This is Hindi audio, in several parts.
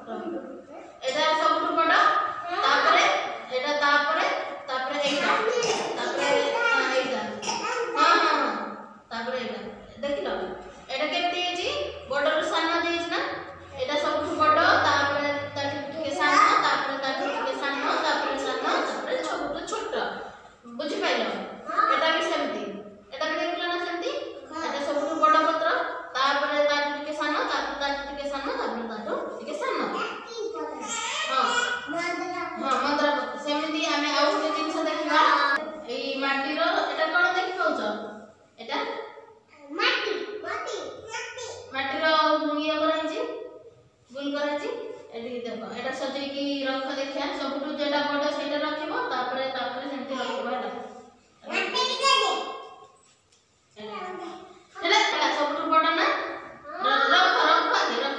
एटा सबटु बड़ तापरे एटा तापरे तापरे एटा तापरे एटा हां हां तापरे एटा देखिलो एटा केमती हेजी बडर सानो देइछ ना एटा सबटु बड़ तापरे ताटु के सानो तापरे ताटु के सानो तापरे छोटो छोटो बुझि पाइलो एटा भी सेमती एटा भी देखिलो ना सेमती एटा सबटु बड़ पत्र तापरे ताटु के सानो तापरे ताटु के सानो तापरे ताटु के सानो हां मंत्र सेमती आमे आउ के जिंस देखिबा ए माटी रो एटा कोन देखि पाउछ एटा माटी रो ये कराइछि गुल कराइछि एटी देखो एटा सजै की रख देखिया सबटु जेटा बड़ सेटा रखिबो तापरे सेमती रखिबो एटा सबटु बड़ ना रख आगे रख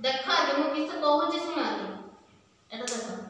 देखो आगे मु किछ कहूछि सुन आगे एटा देखो